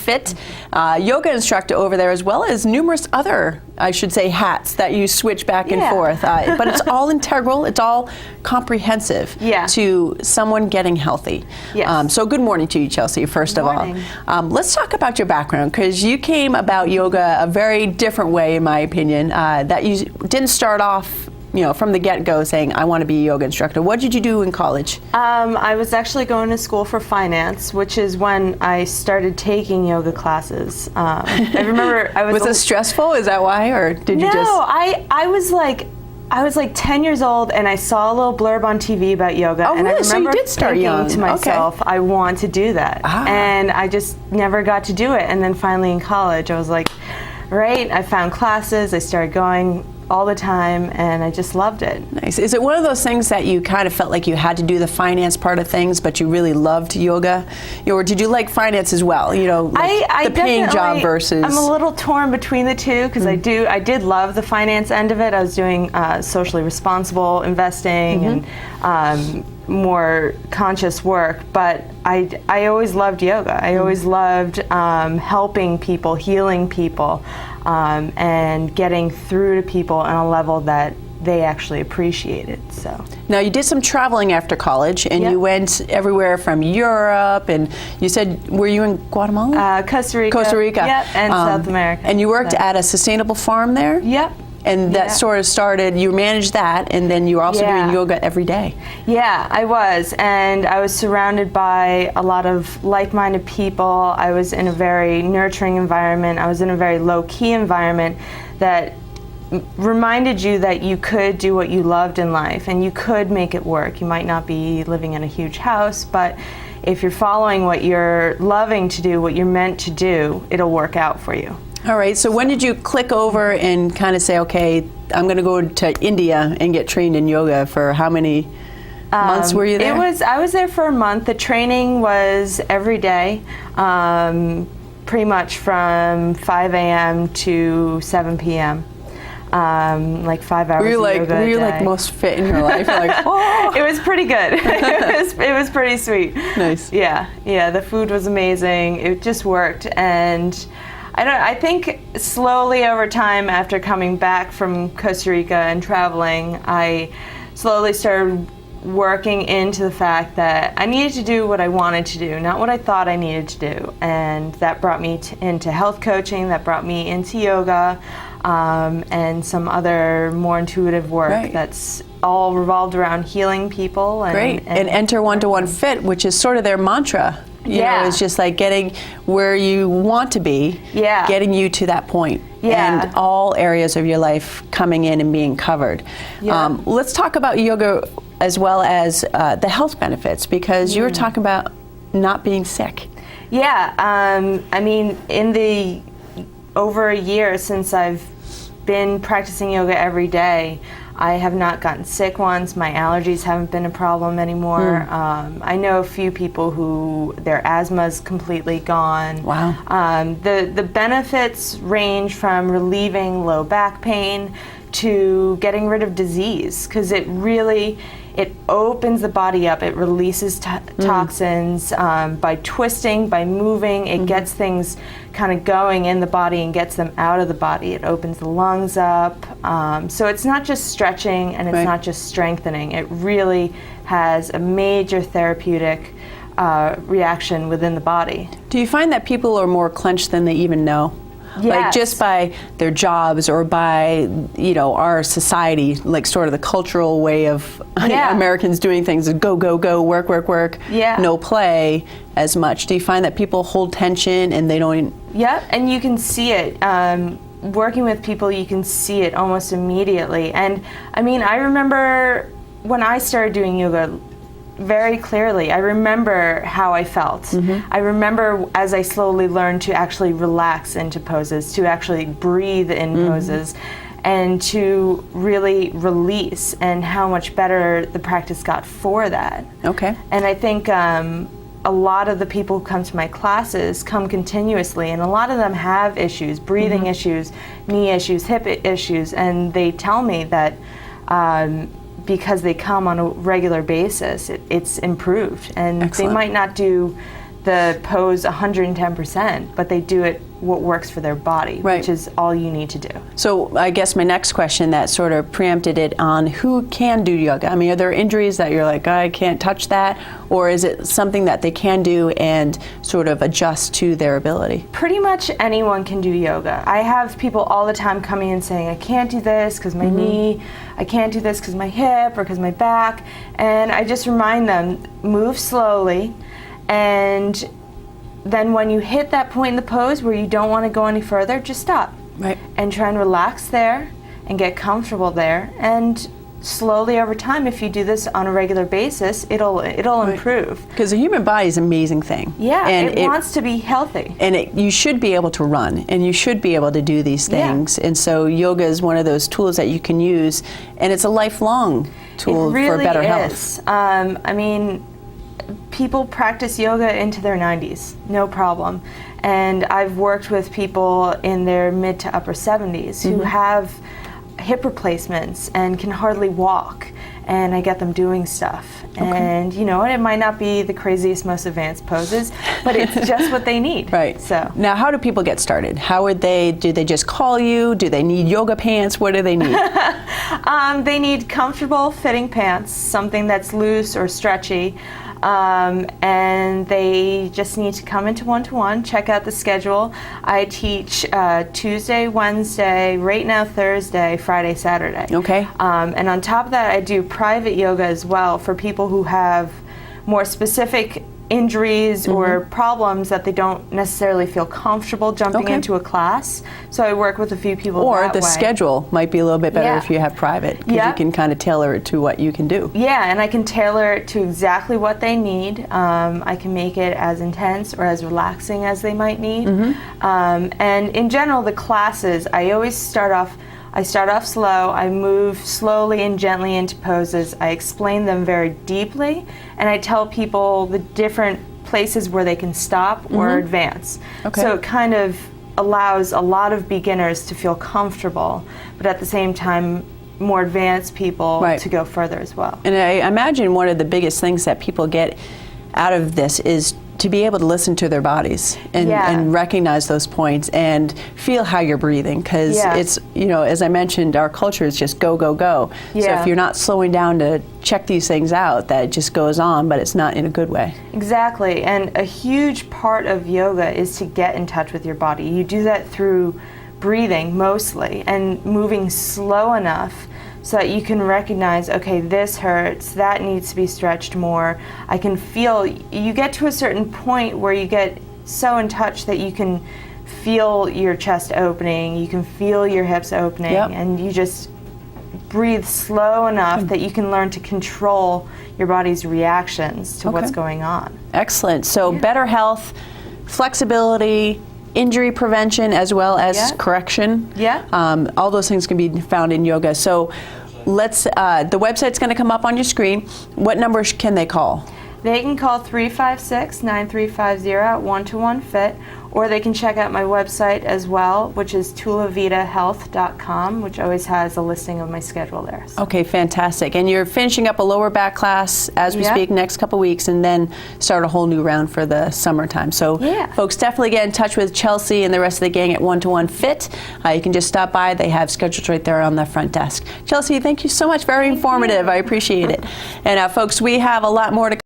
fit yoga instructor over there, as well as numerous other, I should say, hats that you switch back and forth. But it's all integral, it's all comprehensive to someone getting healthy. Yes. So good morning to you, Chelsea, first of all. Let's talk about your background, because you came about yoga a very different way, in my opinion, that you didn't start off from the get-go saying, I want to be a yoga instructor. What did you do in college? I was actually going to school for finance, which is when I started taking yoga classes. I remember I was... Was it stressful? Is that why? Or did you just... No, I was like 10 years old, and I saw a little blurb on TV about yoga. Oh, and really? I remember So you did start young. to myself, I want to do that. And I just never got to do it. And then finally in college, I was like, right, I found classes, I started going all the time, and I just loved it. Nice. Is it one of those things that you kind of felt like you had to do the finance part of things, but you really loved yoga? Or did you like finance as well? Like the paying job versus... I'm a little torn between the two, because I did love the finance end of it. I was doing socially responsible investing and more conscious work, but I always loved yoga. I always loved helping people, healing people, and getting through to people on a level that they actually appreciated. So now you did some traveling after college, and you went everywhere from Europe, and you said, were you in Guatemala? Costa Rica. Yep, and South America. And you worked at a sustainable farm there? Yep. And that sort of started, you managed that, and then you were also doing yoga every day. Yeah, I was. And I was surrounded by a lot of like-minded people. I was in a very nurturing environment. I was in a very low-key environment that reminded you that you could do what you loved in life, and you could make it work. You might not be living in a huge house, but if you're following what you're loving to do, what you're meant to do, it'll work out for you. All right, so when did you click over and kind of say, okay, I'm going to go to India and get trained in yoga? For how many months were you there? I was there for a month. The training was every day, pretty much from 5 a.m. to 7 p.m. Like 5 hours. Were you like most fit in your life? You're like, oh. It was pretty good. it was pretty sweet. Nice. Yeah. The food was amazing. It just worked, and I think slowly over time, after coming back from Costa Rica and traveling, I slowly started working into the fact that I needed to do what I wanted to do, not what I thought I needed to do. And that brought me into health coaching, that brought me into yoga, and some other more intuitive work that's all revolved around healing people. And enter one-to-one fit, which is sort of their mantra. You know, it's just like getting where you want to be, getting you to that point, and all areas of your life coming in and being covered. Let's talk about yoga as well as the health benefits, because you were talking about not being sick. I mean, in the over a year since I've been practicing yoga every day, I have not gotten sick once. My allergies haven't been a problem anymore. I know a few people who their asthma's completely gone. Wow. The benefits range from relieving low back pain to getting rid of disease, because it opens the body up. It releases toxins by twisting, by moving. It gets things kind of going in the body and gets them out of the body. It opens the lungs up. So it's not just stretching, and it's not just strengthening. It really has a major therapeutic reaction within the body. Do you find that people are more clenched than they even know? Like just by their jobs or by, our society, like sort of the cultural way of Americans doing things, go, go, go, work, work, work, no play as much. Do you find that people hold tension and they don't? And you can see it. Working with people, you can see it almost immediately. And I mean, I remember when I started doing yoga, very clearly. I remember how I felt. I remember as I slowly learned to actually relax into poses, to actually breathe in poses, and to really release, and how much better the practice got for that. Okay. And I think a lot of the people who come to my classes come continuously, and a lot of them have issues, breathing issues, knee issues, hip issues, and they tell me that because they come on a regular basis, it's improved. And they might not do the pose 110%, but they do it what works for their body, which is all you need to do. So I guess my next question that sort of preempted it on who can do yoga. I mean, are there injuries that you're like, I can't touch that? Or is it something that they can do and sort of adjust to their ability? Pretty much anyone can do yoga. I have people all the time coming in saying, I can't do this because my knee, I can't do this because my hip or because my back. And I just remind them, move slowly. And then when you hit that point in the pose where you don't want to go any further, just stop. Right. And try and relax there and get comfortable there. And slowly over time, if you do this on a regular basis, it'll improve. Because the human body is an amazing thing. Yeah, and it wants to be healthy. And you should be able to run, and you should be able to do these things. And so yoga is one of those tools that you can use, and it's a lifelong tool for better health. I mean, people practice yoga into their 90s, no problem. And I've worked with people in their mid to upper 70s who have hip replacements and can hardly walk, and I get them doing stuff. And you know what, it might not be the craziest, most advanced poses, but it's just what they need. Right. So now, how do people get started? How would do they just call you? Do they need yoga pants? What do they need? They need comfortable fitting pants, something that's loose or stretchy. And they just need to come into one-to-one, check out the schedule. I teach Tuesday, Wednesday, right now Thursday, Friday, Saturday. Okay. And on top of that, I do private yoga as well for people who have more specific injuries or problems that they don't necessarily feel comfortable jumping into a class. So I work with a few people that way. Or the schedule might be a little bit better if you have private, because you can kind of tailor it to what you can do. Yeah, and I can tailor it to exactly what they need. I can make it as intense or as relaxing as they might need. And in general, the classes, I always start off slow, I move slowly and gently into poses, I explain them very deeply, and I tell people the different places where they can stop or advance. So it kind of allows a lot of beginners to feel comfortable, but at the same time, more advanced people to go further as well. And I imagine one of the biggest things that people get out of this is to be able to listen to their bodies and recognize those points and feel how you're breathing, because it's, you know, as I mentioned, our culture is just go, go, go. So if you're not slowing down to check these things out, that just goes on, but it's not in a good way. Exactly, and a huge part of yoga is to get in touch with your body. You do that through breathing mostly and moving slow enough so that you can recognize, okay, this hurts, that needs to be stretched more. I can feel, you get to a certain point where you get so in touch that you can feel your chest opening, you can feel your hips opening, and you just breathe slow enough that you can learn to control your body's reactions to what's going on. Excellent. So better health, flexibility, injury prevention, as well as correction. All those things can be found in yoga. So let's, the website's going to come up on your screen. What numbers can they call? They can call 356-9350 at One-to-One Fit, or they can check out my website as well, which is tulavitahealth.com, which always has a listing of my schedule there. So. Okay, fantastic. And you're finishing up a lower back class as we speak, next couple weeks, and then start a whole new round for the summertime. So folks, definitely get in touch with Chelsea and the rest of the gang at One-to-One Fit. You can just stop by. They have schedules right there on the front desk. Chelsea, thank you so much. Very informative. I appreciate it. And folks, we have a lot more to